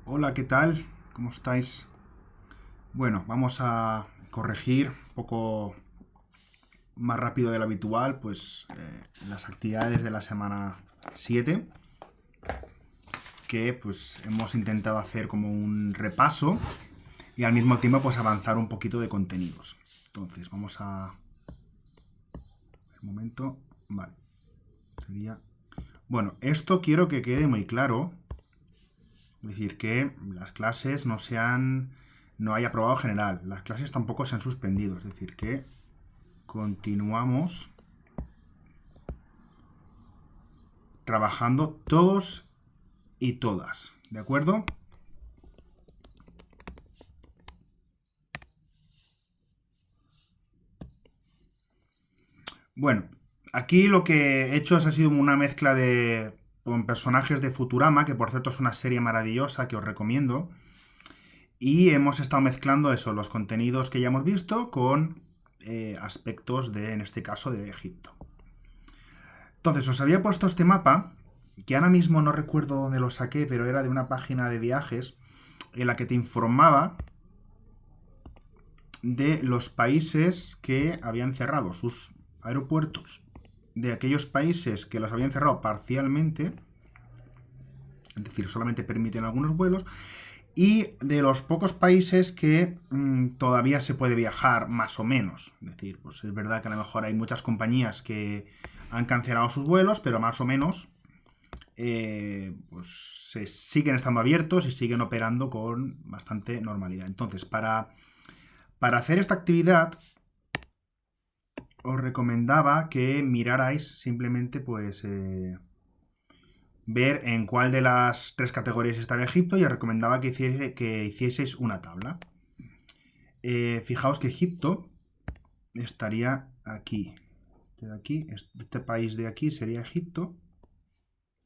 Hola, ¿qué tal? ¿Cómo estáis? Bueno, vamos a corregir un poco más rápido de lo habitual, pues las actividades de la semana 7, que pues hemos intentado hacer como un repaso y al mismo tiempo pues avanzar un poquito de contenidos. Entonces, vamos a... Un momento. Vale. Sería... Bueno, esto quiero que quede muy claro. Es decir, que las clases no hay aprobado general. Las clases tampoco se han suspendido. Es decir, que continuamos trabajando todos y todas. ¿De acuerdo? Bueno, aquí lo que he hecho ha sido una mezcla de con personajes de Futurama, que por cierto es una serie maravillosa que os recomiendo. Y hemos estado mezclando eso, los contenidos que ya hemos visto con aspectos de, en este caso, de Egipto. Entonces, os había puesto este mapa, que ahora mismo no recuerdo dónde lo saqué, pero era de una página de viajes en la que te informaba de los países que habían cerrado sus aeropuertos, de aquellos países que los habían cerrado parcialmente, es decir, solamente permiten algunos vuelos, y de los pocos países que todavía se puede viajar más o menos. Es decir, pues es verdad que a lo mejor hay muchas compañías que han cancelado sus vuelos, pero más o menos pues se siguen estando abiertos y siguen operando con bastante normalidad. Entonces, para hacer esta actividad, os recomendaba que mirarais simplemente, pues, ver en cuál de las tres categorías estaba Egipto y os recomendaba que hicieseis una tabla. Fijaos que Egipto estaría aquí. Este país de aquí sería Egipto,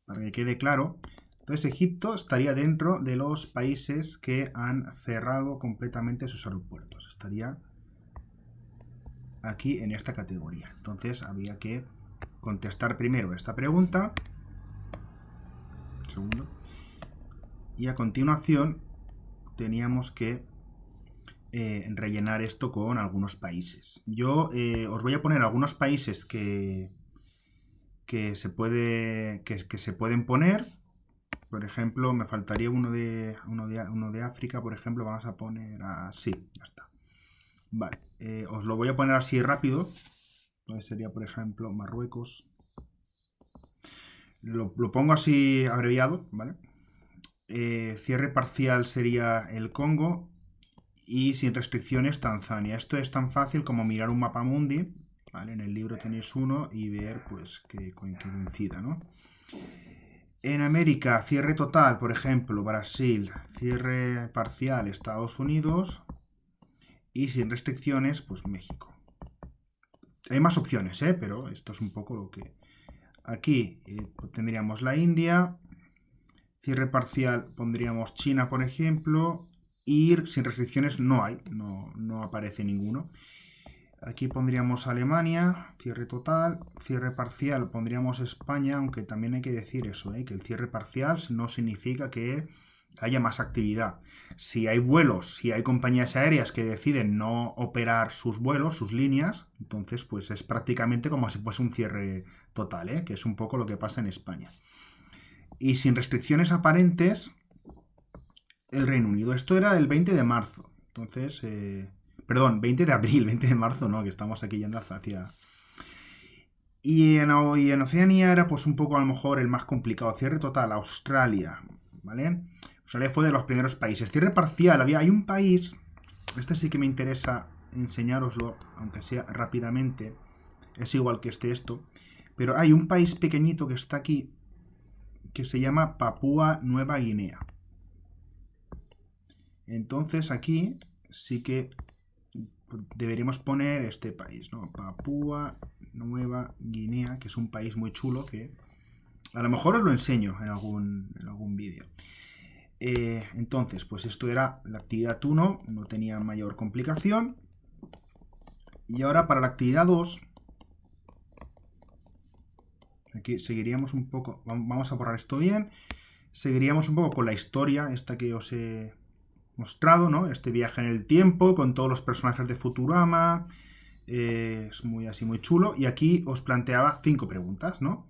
para que quede claro. Entonces Egipto estaría dentro de los países que han cerrado completamente sus aeropuertos. Estaría aquí en esta categoría. Entonces habría que contestar primero esta pregunta. Un segundo. Y a continuación teníamos que rellenar esto con algunos países. Yo os voy a poner algunos países que se pueden poner. Por ejemplo, me faltaría uno de África, por ejemplo, vamos a poner así, ya está. Vale, os lo voy a poner así rápido. Entonces sería, por ejemplo, Marruecos. Lo pongo así abreviado, ¿vale? Cierre parcial sería el Congo y sin restricciones Tanzania. Esto es tan fácil como mirar un mapa mundi, ¿vale? En el libro tenéis uno y ver pues que coincida, ¿no? En América, cierre total, por ejemplo, Brasil, cierre parcial, Estados Unidos y sin restricciones, pues México. Hay más opciones, ¿eh? Pero esto es un poco lo que... Aquí tendríamos la India, cierre parcial pondríamos China, por ejemplo, y sin restricciones no hay, no aparece ninguno. Aquí pondríamos Alemania, cierre total, cierre parcial pondríamos España, aunque también hay que decir eso, que el cierre parcial no significa que haya más actividad. Si hay vuelos, si hay compañías aéreas que deciden no operar sus vuelos, sus líneas, entonces pues es prácticamente como si fuese un cierre total, que es un poco lo que pasa en España. Y sin restricciones aparentes, el Reino Unido. Esto era el 20 de marzo. Entonces, perdón, 20 de abril, 20 de marzo, no, que estamos aquí yendo hacia... Y en Oceanía era pues un poco a lo mejor el más complicado. Cierre total, Australia, ¿vale? Australia fue de los primeros países. Cierre parcial, hay un país, este sí que me interesa enseñároslo, aunque sea rápidamente, es igual que esto, pero hay un país pequeñito que está aquí, que se llama Papúa Nueva Guinea. Entonces aquí sí que deberíamos poner este país, ¿no? Papúa Nueva Guinea, que es un país muy chulo que a lo mejor os lo enseño en algún vídeo. Entonces, pues esto era la actividad 1, no tenía mayor complicación. Y ahora para la actividad 2, aquí seguiríamos un poco, vamos a borrar esto bien, seguiríamos un poco con la historia, esta que os he mostrado, ¿no? Este viaje en el tiempo, con todos los personajes de Futurama. Es muy así, muy chulo. Y aquí os planteaba 5 preguntas, ¿no?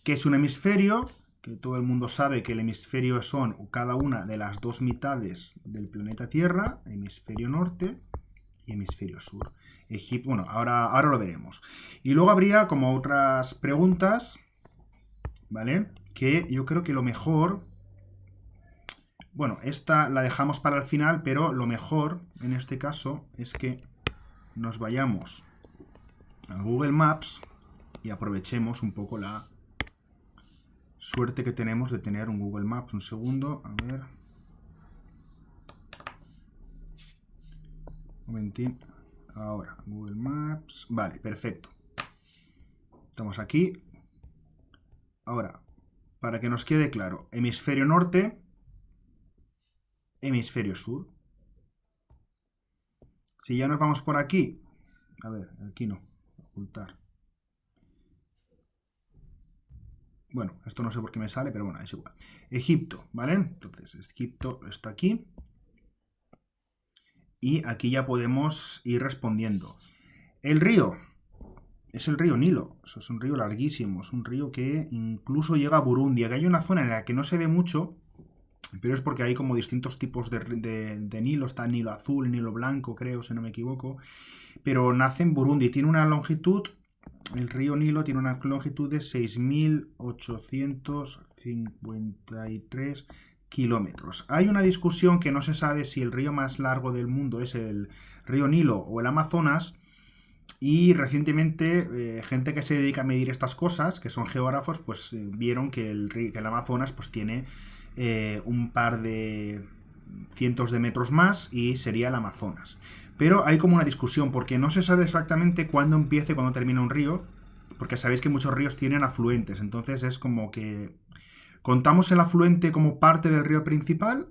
¿Qué es un hemisferio? Que todo el mundo sabe que el hemisferio son cada una de las 2 mitades del planeta Tierra, hemisferio norte y hemisferio sur. Egipto, bueno, ahora lo veremos. Y luego habría como otras preguntas, ¿vale? Que yo creo que lo mejor... Bueno, esta la dejamos para el final, pero lo mejor en este caso es que nos vayamos a Google Maps y aprovechemos un poco la suerte que tenemos de tener un Google Maps. Un segundo, a ver. Un momentín. Ahora, Google Maps. Vale, perfecto. Estamos aquí. Ahora, para que nos quede claro, hemisferio norte, hemisferio sur. Si ya nos vamos por aquí, a ver, aquí no, ocultar. Bueno, esto no sé por qué me sale, pero bueno, es igual. Egipto, ¿vale? Entonces, Egipto está aquí. Y aquí ya podemos ir respondiendo. El río es el río Nilo. Eso es un río larguísimo. Es un río que incluso llega a Burundi. Aquí hay una zona en la que no se ve mucho, pero es porque hay como distintos tipos de Nilo. Está Nilo azul, Nilo blanco, creo, si no me equivoco. Pero nace en Burundi. Tiene una longitud, el río Nilo tiene una longitud de 6.853 kilómetros. Hay una discusión que no se sabe si el río más largo del mundo es el río Nilo o el Amazonas. Y recientemente gente que se dedica a medir estas cosas, que son geógrafos, pues vieron que el Amazonas pues tiene un par de cientos de metros más y sería el Amazonas. Pero hay como una discusión porque no se sabe exactamente cuándo empieza y cuándo termina un río, porque sabéis que muchos ríos tienen afluentes, entonces es como que contamos el afluente como parte del río principal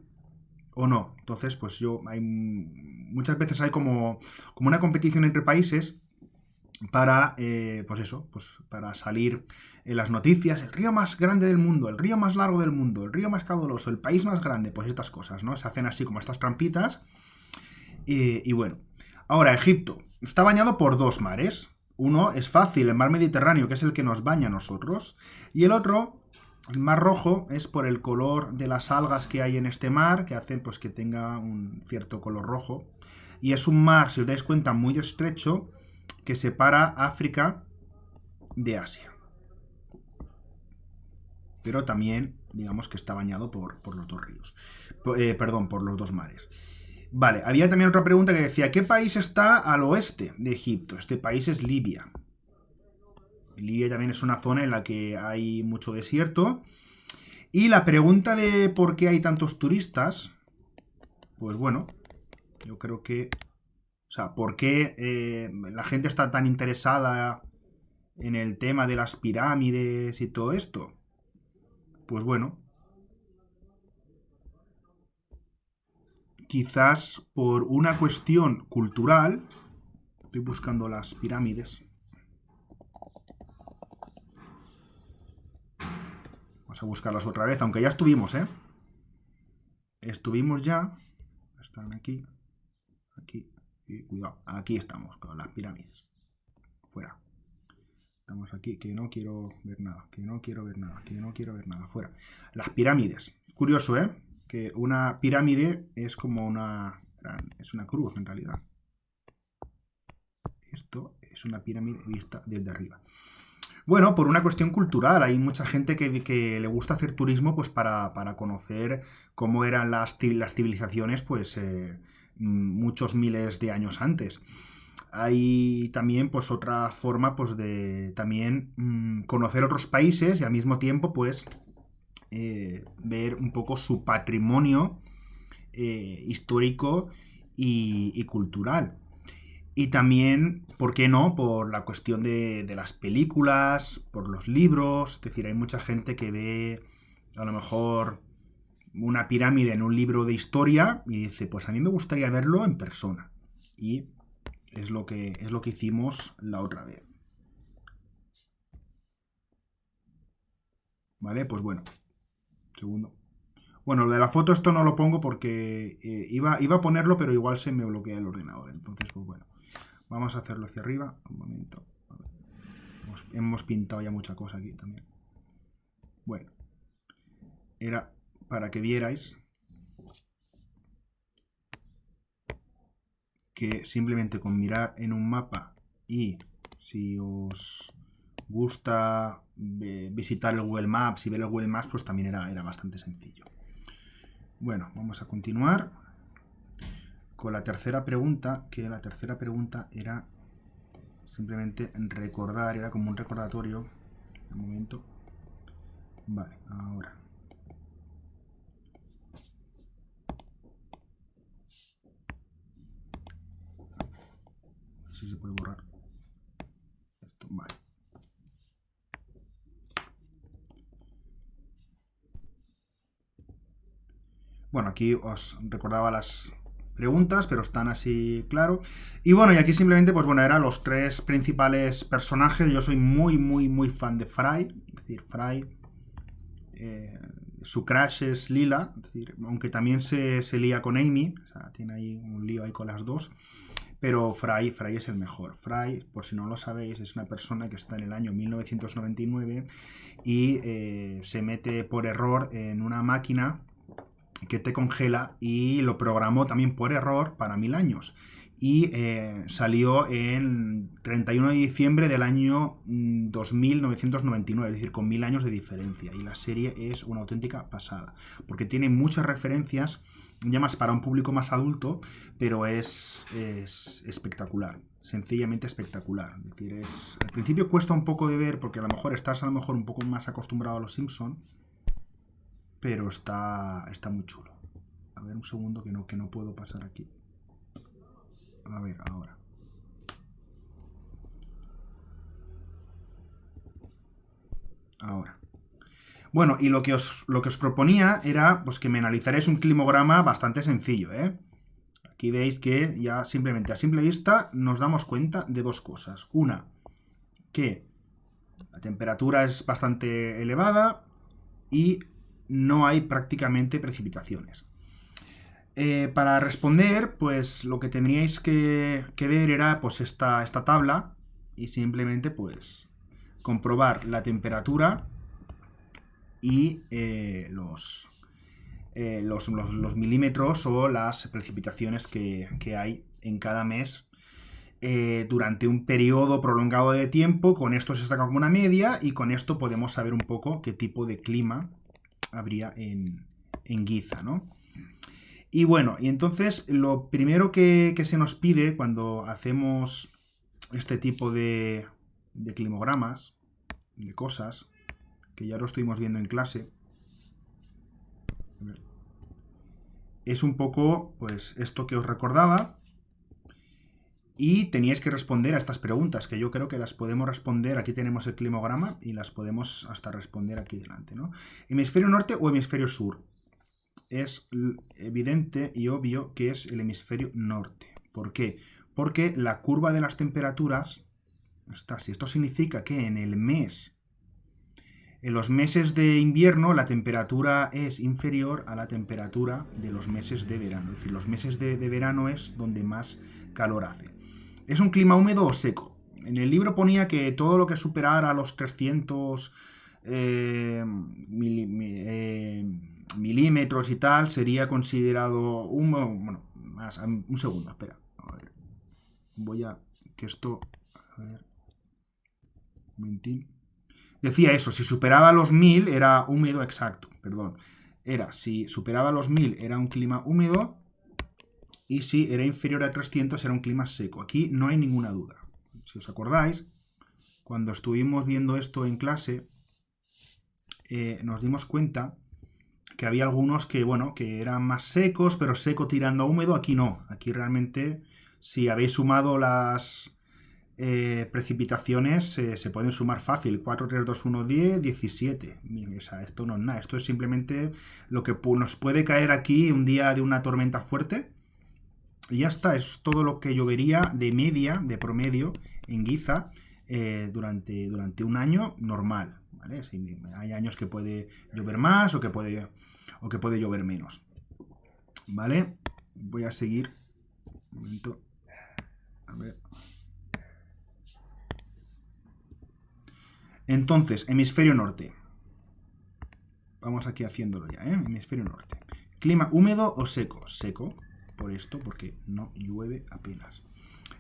o no. Entonces, pues muchas veces hay como una competición entre países para, pues eso, pues para salir en las noticias, el río más grande del mundo, el río más largo del mundo, el río más caudaloso, el país más grande, pues estas cosas, ¿no? Se hacen así como estas trampitas. Y bueno, ahora Egipto está bañado por 2 mares. Uno es fácil, el mar Mediterráneo, que es el que nos baña a nosotros, y el otro, el mar Rojo, es por el color de las algas que hay en este mar, que hacen pues que tenga un cierto color rojo. Y es un mar, si os dais cuenta, muy estrecho, que separa África de Asia. Pero también, digamos que está bañado por los 2 ríos. Perdón, por los 2 mares. Vale, había también otra pregunta que decía, ¿qué país está al oeste de Egipto? Este país es Libia. Libia también es una zona en la que hay mucho desierto. Y la pregunta de por qué hay tantos turistas, pues bueno, yo creo que... O sea, ¿por qué la gente está tan interesada en el tema de las pirámides y todo esto? Pues bueno, quizás por una cuestión cultural. Estoy buscando las pirámides. Vamos a buscarlas otra vez, aunque ya estuvimos, ¿eh? Estuvimos ya. Están aquí. Aquí. Y cuidado. Aquí estamos con las pirámides. Fuera. Estamos aquí. Que no quiero ver nada. Que no quiero ver nada. Que no quiero ver nada. Fuera. Las pirámides. Curioso, ¿eh? Que una pirámide es como una... Es una cruz, en realidad. Esto es una pirámide vista desde arriba. Bueno, por una cuestión cultural. Hay mucha gente que le gusta hacer turismo pues para conocer cómo eran las civilizaciones pues muchos miles de años antes. Hay también pues otra forma pues de también conocer otros países y al mismo tiempo pues ver un poco su patrimonio histórico y cultural. Y también, ¿por qué no? Por la cuestión de las películas, por los libros. Es decir, hay mucha gente que ve a lo mejor una pirámide en un libro de historia y dice, pues a mí me gustaría verlo en persona. Y es lo que hicimos la otra vez. ¿Vale? Pues bueno. Segundo. Bueno, lo de la foto esto no lo pongo porque iba a ponerlo, pero igual se me bloquea el ordenador. Entonces, pues bueno, vamos a hacerlo hacia arriba. Un momento. A ver. Hemos pintado ya mucha cosa aquí también. Bueno, era para que vierais que simplemente con mirar en un mapa y si os gusta visitar el Google Maps y ver el Google Maps, pues también era bastante sencillo. Bueno, vamos a continuar con la tercera pregunta, que la tercera pregunta era simplemente recordar, era como un recordatorio. Un momento. Vale, ahora. Si se puede borrar. Esto, vale. Bueno, aquí os recordaba las preguntas, pero están así claro. Y bueno, y aquí simplemente, pues bueno, eran los tres principales personajes. Yo soy muy fan de Fry. Es decir, Fry, su crush es Lila, es decir, aunque también se lía con Amy, o sea, tiene ahí un lío ahí con las dos. Pero Fry es el mejor. Fry, por si no lo sabéis, es una persona que está en el año 1999 y se mete por error en una máquina que te congela y lo programó también por error para 1000 años. Y salió en 31 de diciembre del año 2999, es decir, con 1000 años de diferencia. Y la serie es una auténtica pasada, porque tiene muchas referencias, ya más para un público más adulto, pero es espectacular, sencillamente espectacular. Es decir, al principio cuesta un poco de ver, porque a lo mejor estás un poco más acostumbrado a los Simpson, pero está muy chulo. A ver, un segundo que no puedo pasar aquí. A ver, ahora. Ahora. Bueno, y lo que os proponía era pues, que me analizaréis un climograma bastante sencillo, ¿eh? Aquí veis que ya simplemente a simple vista nos damos cuenta de dos cosas. Una, que la temperatura es bastante elevada y no hay prácticamente precipitaciones. Para responder, pues lo que tendríais que ver era pues esta tabla y simplemente pues comprobar la temperatura y los milímetros o las precipitaciones que hay en cada mes durante un periodo prolongado de tiempo. Con esto se saca como una media y con esto podemos saber un poco qué tipo de clima habría en Giza, ¿no? Y bueno, y entonces lo primero que se nos pide cuando hacemos este tipo de climogramas, de cosas, que ya lo estuvimos viendo en clase, es un poco, pues, esto que os recordaba, y teníais que responder a estas preguntas, que yo creo que las podemos responder. Aquí tenemos el climograma y las podemos hasta responder aquí delante, ¿no? ¿Hemisferio norte o hemisferio sur? Es evidente y obvio que es el hemisferio norte. ¿Por qué? Porque la curva de las temperaturas está así. Esto significa que en los meses de invierno la temperatura es inferior a la temperatura de los meses de verano. Es decir, los meses de verano es donde más calor hace. ¿Es un clima húmedo o seco? En el libro ponía que todo lo que superara los 300 milímetros y tal sería considerado húmedo. Bueno, más, un segundo, espera. A ver. Voy a... que esto... A ver... Un momentín. Decía eso, si superaba los 1000 era húmedo exacto, perdón. Si superaba los 1000 era un clima húmedo y si era inferior a 300 era un clima seco. Aquí no hay ninguna duda. Si os acordáis, cuando estuvimos viendo esto en clase, nos dimos cuenta que había algunos que, bueno, que eran más secos, pero seco tirando a húmedo. Aquí no. Aquí realmente, si habéis sumado las precipitaciones, se pueden sumar fácil. 4, 3, 2, 1, 10, 17. O sea, esto no es nada. Esto es simplemente lo que nos puede caer aquí un día de una tormenta fuerte. Y ya está. Es todo lo que llovería de media, de promedio, en Giza durante un año normal, ¿vale? Sí, hay años que puede llover más o que puede llover menos, ¿vale? Voy a seguir. Un momento. A ver. Entonces, hemisferio norte. Vamos aquí haciéndolo ya, ¿eh? Hemisferio norte. Clima húmedo o seco. Seco, por esto, porque no llueve apenas.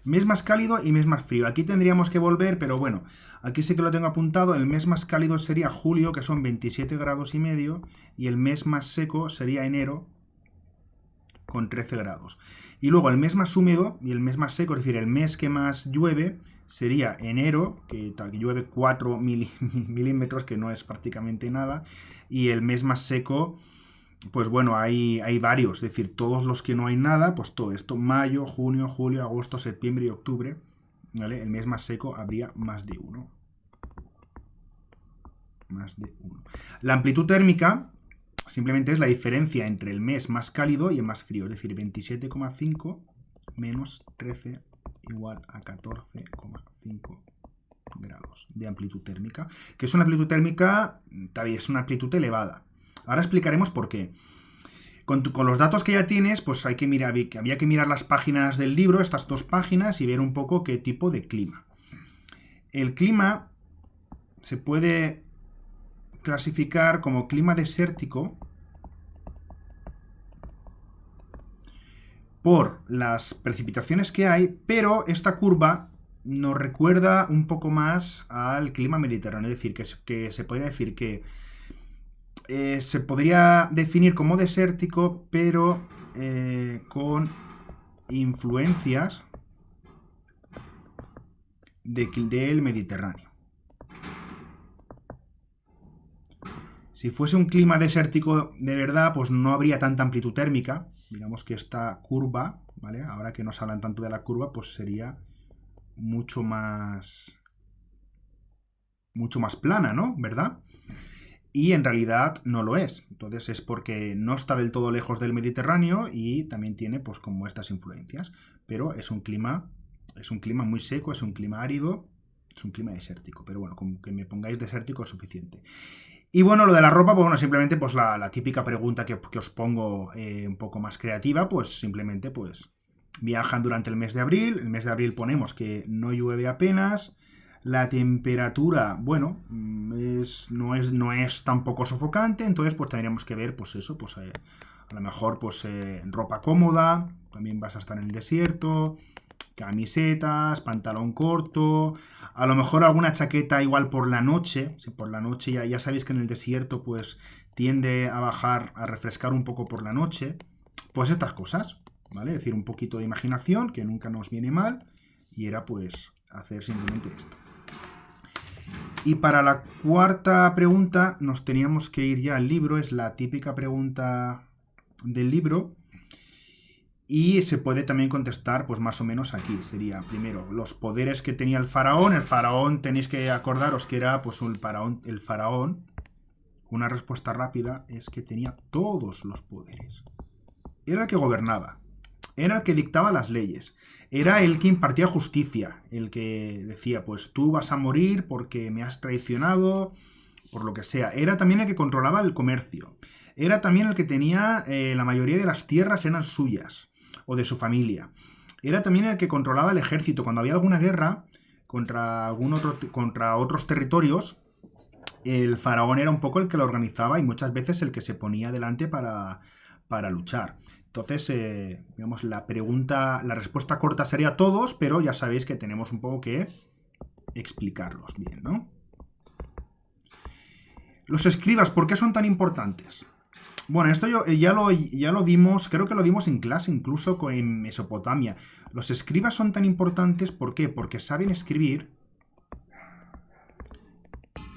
Mes más cálido y mes más frío. Aquí tendríamos que volver, pero bueno, aquí sí que lo tengo apuntado. El mes más cálido sería julio, que son 27 grados y medio, y el mes más seco sería enero, con 13 grados. Y luego el mes más húmedo y el mes más seco, es decir, el mes que más llueve, sería enero, que llueve 4 milímetros, que no es prácticamente nada, y el mes más seco, pues bueno, hay varios, es decir, todos los que no hay nada, pues todo esto, mayo, junio, julio, agosto, septiembre y octubre, ¿vale? El mes más seco habría más de uno. Más de uno. La amplitud térmica simplemente es la diferencia entre el mes más cálido y el más frío, es decir, 27,5 menos 13 igual a 14,5 grados de amplitud térmica, que es una amplitud térmica, es una amplitud elevada. Ahora explicaremos por qué. Con los datos que ya tienes, pues había que mirar las páginas del libro, estas dos páginas, y ver un poco qué tipo de clima. El clima se puede clasificar como clima desértico por las precipitaciones que hay, pero esta curva nos recuerda un poco más al clima mediterráneo, es decir, que se podría decir que se podría definir como desértico, pero con influencias del Mediterráneo. Si fuese un clima desértico de verdad, pues no habría tanta amplitud térmica. Digamos que esta curva, ¿vale? Ahora que nos hablan tanto de la curva, pues sería mucho más plana, ¿no? ¿Verdad? Y en realidad no lo es. Entonces es porque no está del todo lejos del Mediterráneo y también tiene pues como estas influencias. Pero es un clima muy seco, es un clima árido, es un clima desértico. Pero bueno, con que me pongáis desértico es suficiente. Y bueno, lo de la ropa, pues bueno, simplemente pues la típica pregunta que os pongo un poco más creativa, pues simplemente pues viajan durante el mes de abril. El mes de abril ponemos que no llueve apenas. La temperatura, bueno, no es tampoco sofocante, entonces pues tendríamos que ver, pues eso, pues a lo mejor pues ropa cómoda, también vas a estar en el desierto, camisetas, pantalón corto, a lo mejor alguna chaqueta igual por la noche, si por la noche ya sabéis que en el desierto pues tiende a bajar, a refrescar un poco por la noche, pues estas cosas, ¿vale? Es decir, un poquito de imaginación, que nunca nos viene mal, y era pues hacer simplemente esto. Y para la cuarta pregunta nos teníamos que ir ya al libro, es la típica pregunta del libro y se puede también contestar pues más o menos aquí. Sería primero los poderes que tenía el faraón tenéis que acordaros que era pues el faraón, una respuesta rápida es que tenía todos los poderes. Era el que gobernaba, era el que dictaba las leyes, era el que impartía justicia, el que decía, pues tú vas a morir porque me has traicionado, por lo que sea. Era también el que controlaba el comercio. Era también el que tenía la mayoría de las tierras eran suyas o de su familia. Era también el que controlaba el ejército. Cuando había alguna guerra contra otros territorios, el faraón era un poco el que lo organizaba y muchas veces el que se ponía delante para luchar. Entonces, digamos, la respuesta corta sería todos, pero ya sabéis que tenemos un poco que explicarlos bien, ¿no? Los escribas, ¿por qué son tan importantes? Bueno, esto ya lo vimos, creo que lo vimos en clase, incluso en Mesopotamia. Los escribas son tan importantes, ¿por qué? Porque saben escribir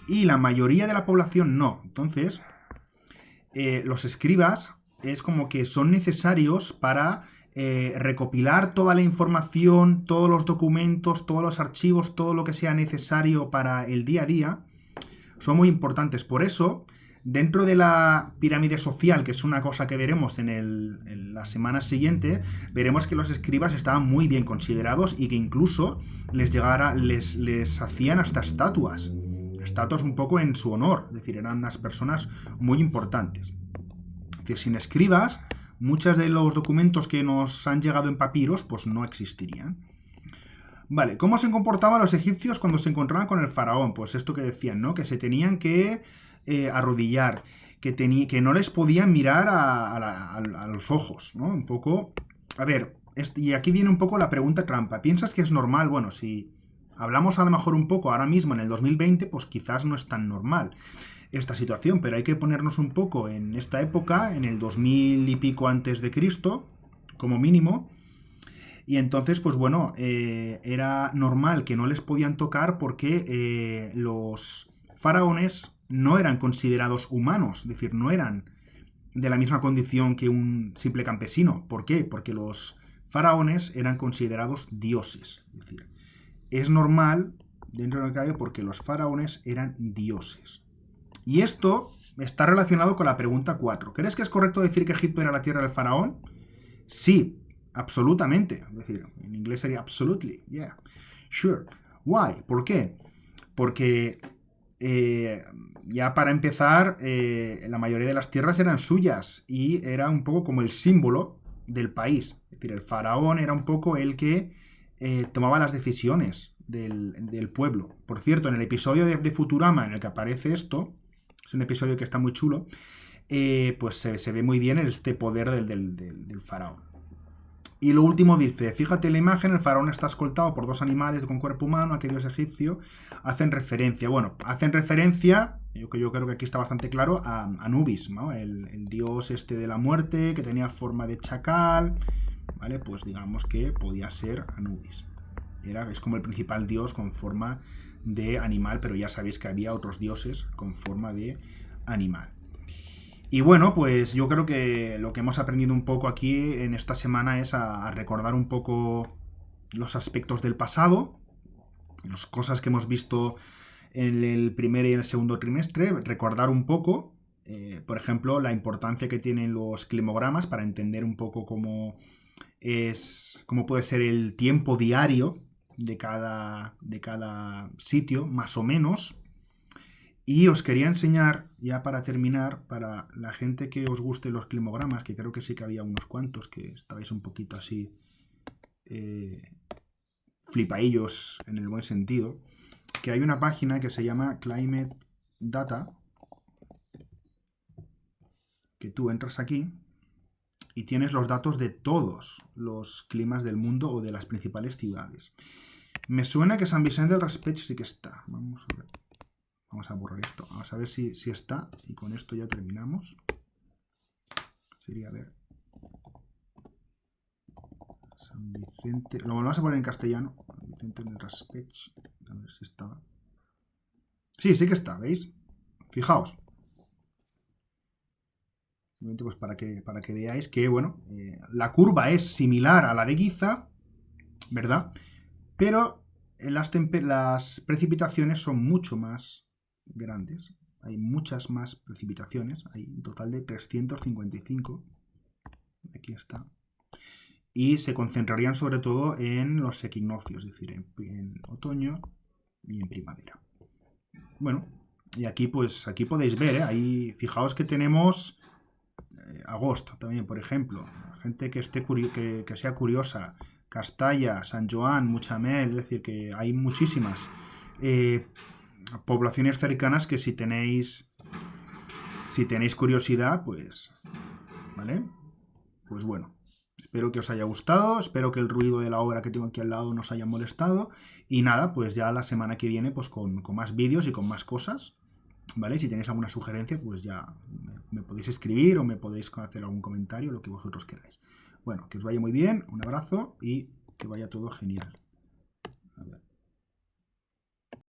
y la mayoría de la población no. Entonces, los escribas es como que son necesarios para recopilar toda la información, todos los documentos, todos los archivos, todo lo que sea necesario para el día a día. Son muy importantes. Por eso, Dentro de la pirámide social, que es una cosa que veremos en la semana siguiente, veremos que los escribas estaban muy bien considerados y que incluso les hacían hasta estatuas un poco en su honor, es decir, eran unas personas muy importantes. Es decir, sin escribas, muchos de los documentos que nos han llegado en papiros, pues no existirían. Vale, ¿cómo se comportaban los egipcios cuando se encontraban con el faraón? Pues esto que decían, ¿no? Que se tenían que arrodillar, que no les podían mirar a los ojos, ¿no? Un poco... A ver, y aquí viene un poco la pregunta trampa. ¿Piensas que es normal? Bueno, si hablamos a lo mejor un poco ahora mismo en el 2020, pues quizás no es tan normal esta situación, pero hay que ponernos un poco en esta época, en el 2000 y pico antes de Cristo, como mínimo. Y entonces, pues bueno, era normal que no les podían tocar porque los faraones no eran considerados humanos, es decir, no eran de la misma condición que un simple campesino. ¿Por qué? Porque los faraones eran considerados dioses. Es decir, es normal, dentro de lo que cabe, porque los faraones eran dioses. Y esto está relacionado con la pregunta 4. ¿Crees que es correcto decir que Egipto era la tierra del faraón? Sí, absolutamente. Es decir, en inglés sería absolutely. Yeah. Sure. Why? ¿Por qué? Porque ya para empezar, la mayoría de las tierras eran suyas y era un poco como el símbolo del país. Es decir, el faraón era un poco el que tomaba las decisiones del pueblo. Por cierto, en el episodio de Futurama en el que aparece esto, es un episodio que está muy chulo, pues se ve muy bien este poder del faraón. Y lo último dice, fíjate en la imagen, el faraón está escoltado por dos animales con cuerpo humano, aquel dios egipcio, hacen referencia, yo creo que aquí está bastante claro, a Anubis, ¿no? El dios este de la muerte, que tenía forma de chacal, ¿vale? Pues digamos que podía ser Anubis. Es como el principal dios con forma de animal, pero ya sabéis que había otros dioses con forma de animal. Y bueno, pues yo creo que lo que hemos aprendido un poco aquí en esta semana es a recordar un poco los aspectos del pasado, las cosas que hemos visto en el primer y el segundo trimestre, recordar un poco, por ejemplo, la importancia que tienen los climogramas para entender un poco cómo puede ser el tiempo diario de cada sitio, más o menos. Y os quería enseñar, ya para terminar, para la gente que os guste los climogramas, que creo que sí que había unos cuantos que estabais un poquito así flipaillos en el buen sentido, que hay una página que se llama Climate Data, que tú entras aquí y tienes los datos de todos los climas del mundo o de las principales ciudades. Me suena que San Vicente del Raspeig sí que está. Vamos a ver. Vamos a borrar esto. Vamos a ver si está. Y con esto ya terminamos. Sería, a ver. San Vicente. Lo vamos a poner en castellano. San Vicente del Raspeig. A ver si estaba. Sí que está, ¿veis? Fijaos. Simplemente pues para que veáis que, bueno, la curva es similar a la de Giza, ¿verdad? Pero las precipitaciones son mucho más grandes. Hay muchas más precipitaciones. Hay un total de 355. Aquí está. Y se concentrarían sobre todo en los equinoccios, es decir, en otoño y en primavera. Bueno, y aquí pues aquí podéis ver, ahí fijaos que tenemos agosto también, por ejemplo. Gente que sea curiosa. Castalla, San Joan, Muchamel, es decir, que hay muchísimas poblaciones cercanas que si tenéis curiosidad, pues, ¿vale? Pues bueno, espero que os haya gustado, espero que el ruido de la obra que tengo aquí al lado no os haya molestado y nada, pues ya la semana que viene pues con más vídeos y con más cosas, ¿vale? Si tenéis alguna sugerencia, pues ya me podéis escribir o me podéis hacer algún comentario, lo que vosotros queráis. Bueno, que os vaya muy bien, un abrazo y que vaya todo genial.